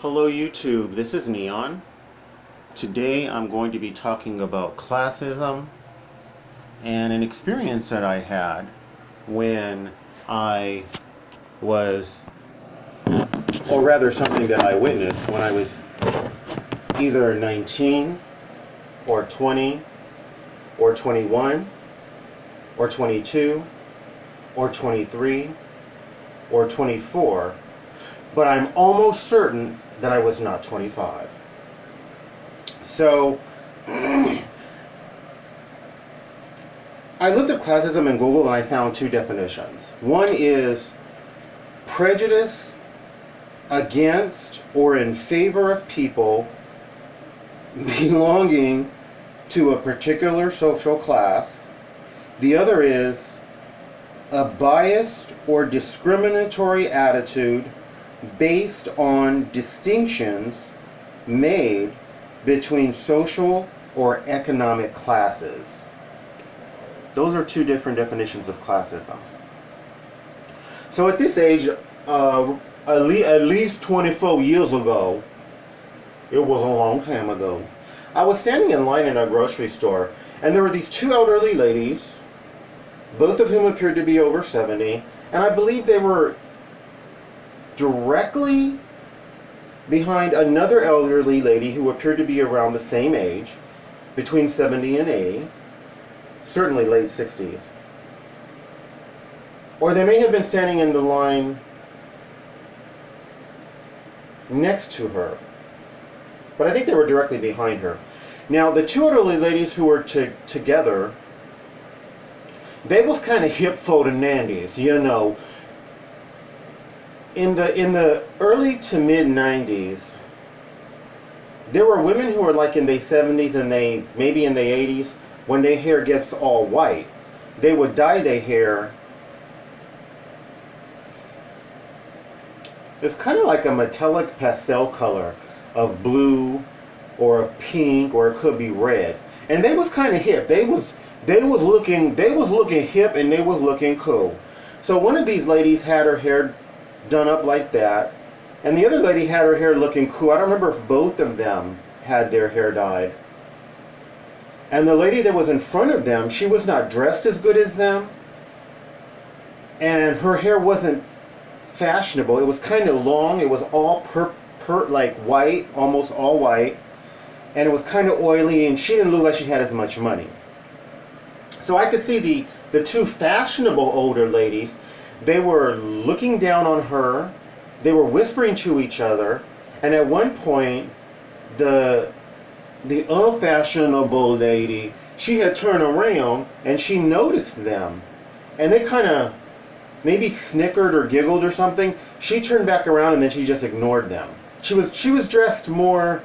Hello YouTube, this is Neon. Today I'm going to be talking about classism and an experience that I had when I was, or rather something that I witnessed when I was either 19 or 20 or 21 or 22 or 23 or 24, but I'm almost certain that I was not 25. So I looked up classism in Google and I found two definitions. One is prejudice against or in favor of people belonging to a particular social class. The other is a biased or discriminatory attitude based on distinctions made between social or economic classes. Those are two different definitions of classism. So at this age, at least 24 years ago, it was a long time ago, I was standing in line in a grocery store, and there were these two elderly ladies, both of whom appeared to be over 70, and I believe they were directly behind another elderly lady who appeared to be around the same age, between 70 and 80, certainly late 60s. Or they may have been standing in the line next to her, but I think they were directly behind her. Now, the two elderly ladies who were together, they was kind of hip for the 90s, you know. In the early to mid 90s, there were women who were like in their 70s and maybe in their 80s, when their hair gets all white, they would dye their hair. It's kind of like a metallic pastel color of blue or of pink, or it could be red. And they was kind of hip. They was looking hip, and they was looking cool. So one of these ladies had her hair done up like that, and the other lady had her hair looking cool. I don't remember if both of them had their hair dyed. And the lady that was in front of them, she was not dressed as good as them, and her hair wasn't fashionable. It was kind of long. It was all like white, almost all white, and it was kind of oily, and she didn't look like she had as much money. So I could see the two fashionable older ladies. They were looking down on her, they were whispering to each other, and at one point, the unfashionable lady, she had turned around and she noticed them. And they kind of maybe snickered or giggled or something. She turned back around and then she just ignored them. She was dressed more,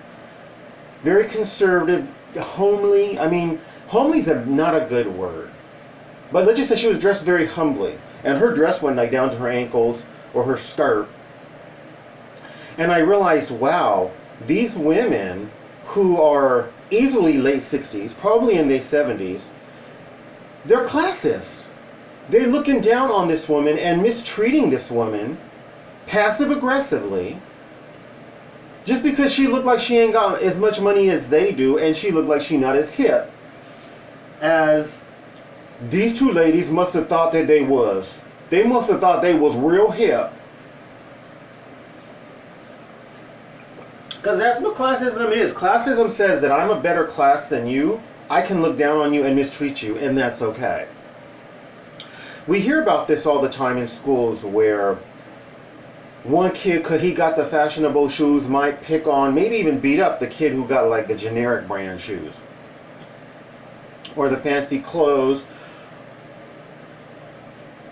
very conservative, homely. I mean, homely's not a good word. But let's just say she was dressed very humbly. And her dress went like down to her ankles, or her skirt. And I realized, wow, these women who are easily late 60s, probably in their 70s, they're classist. They're looking down on this woman and mistreating this woman passive-aggressively, just because she looked like she ain't got as much money as they do, and she looked like she not as hip as these two ladies must have thought that they was. They must have thought they was real hip. Because that's what classism is. Classism says that I'm a better class than you. I can look down on you and mistreat you, and that's okay. We hear about this all the time in schools, where one kid, because he got the fashionable shoes, might pick on, maybe even beat up the kid who got like the generic brand shoes, or the fancy clothes,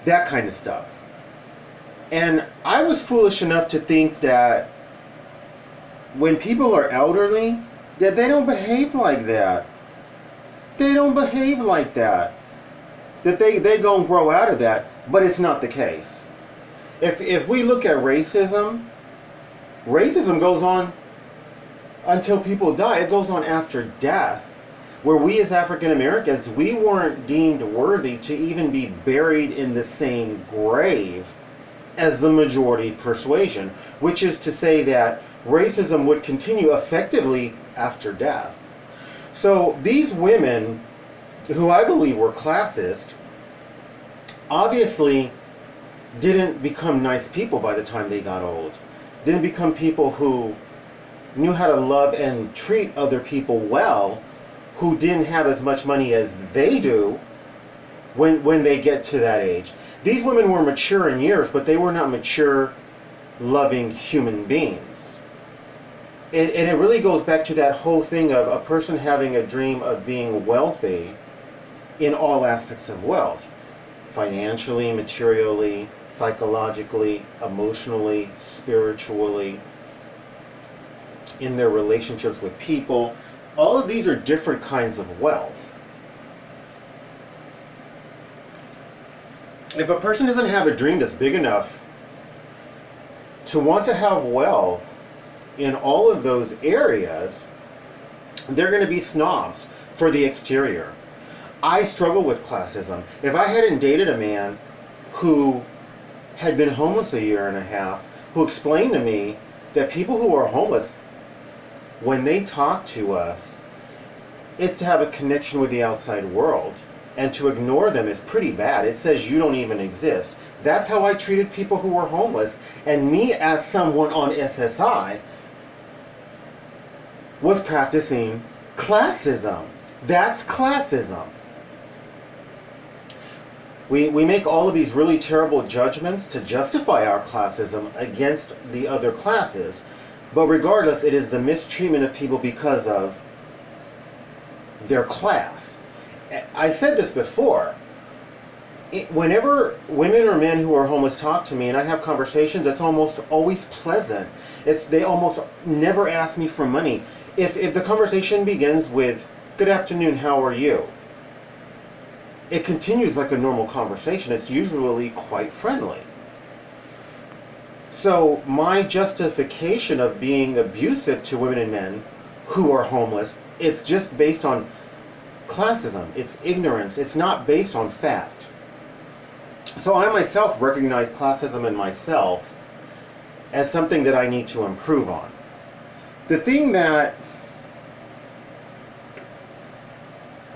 that kind of stuff. And I was foolish enough to think that when people are elderly, that they don't behave like that. They don't behave like that. That they gonna grow out of that, but it's not the case. If we look at racism goes on until people die. It goes on after death, where we as African Americans, we weren't deemed worthy to even be buried in the same grave as the majority persuasion, which is to say that racism would continue effectively after death. So these women, who I believe were classist, obviously didn't become nice people by the time they got old. Didn't become people who knew how to love and treat other people well, who didn't have as much money as they do when they get to that age. These women were mature in years, but they were not mature, loving human beings. And it really goes back to that whole thing of a person having a dream of being wealthy in all aspects of wealth. Financially, materially, psychologically, emotionally, spiritually, in their relationships with people. All of these are different kinds of wealth. If a person doesn't have a dream that's big enough to want to have wealth in all of those areas, they're going to be snobs for the exterior. I struggle with classism. If I hadn't dated a man who had been homeless a year and a half, who explained to me that people who are homeless, when they talk to us, it's to have a connection with the outside world. And to ignore them is pretty bad. It says you don't even exist. That's how I treated people who were homeless. And me, as someone on SSI, was practicing classism. That's classism. We make all of these really terrible judgments to justify our classism against the other classes. But regardless, it is the mistreatment of people because of their class. I said this before. Whenever women or men who are homeless talk to me and I have conversations, it's almost always pleasant. They almost never ask me for money. If the conversation begins with, "Good afternoon, how are you?" it continues like a normal conversation. It's usually quite friendly. So my justification of being abusive to women and men who are homeless, it's just based on classism. It's ignorance. It's not based on fact. So I myself recognize classism in myself as something that I need to improve on. The thing that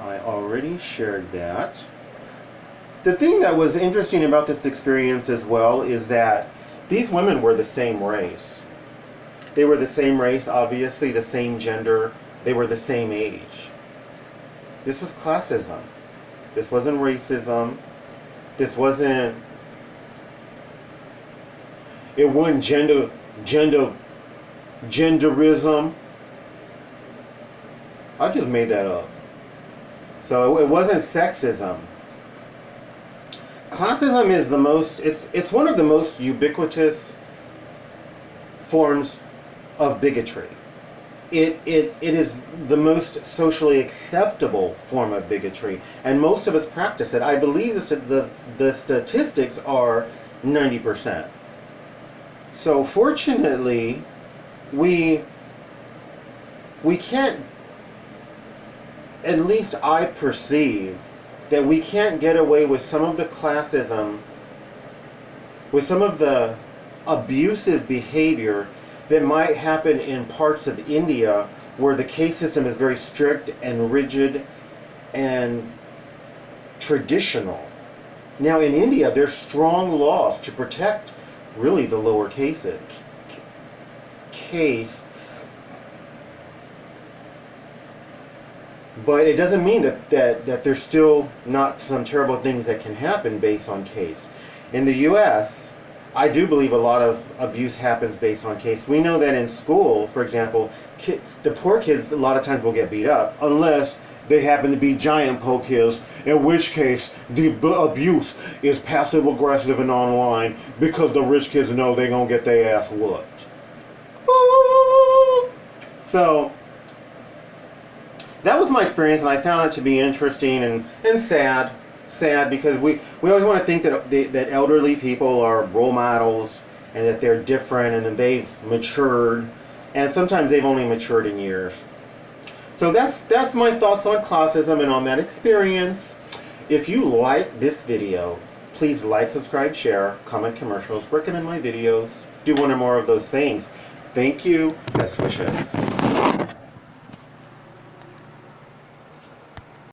I already shared that. The thing that was interesting about this experience as well is that these women were the same race. They were the same race, obviously the same gender. They were the same age. This was classism. This wasn't racism. This wasn't... It wasn't genderism. I just made that up. So it wasn't sexism. Classism is the most, it's one of the most ubiquitous forms of bigotry. It is the most socially acceptable form of bigotry, and most of us practice it. I believe the statistics are 90%. So fortunately, we can't, at least I perceive, that we can't get away with some of the classism, with some of the abusive behavior that might happen in parts of India where the caste system is very strict and rigid and traditional. Now in India, there's strong laws to protect really the lower castes. But it doesn't mean that there's still not some terrible things that can happen based on caste. In the US, I do believe a lot of abuse happens based on caste. We know that in school, for example, the poor kids a lot of times will get beat up unless they happen to be giant poor kids, in which case the abuse is passive aggressive and online because the rich kids know they're going to get their ass whooped. So that was my experience, and I found it to be interesting and sad. Sad because we always want to think that elderly people are role models and that they're different and that they've matured, and sometimes they've only matured in years. So that's my thoughts on classism and on that experience. If you like this video, Please like, subscribe, share, comment commercials, recommend my videos, do one or more of those things. Thank you. Best wishes.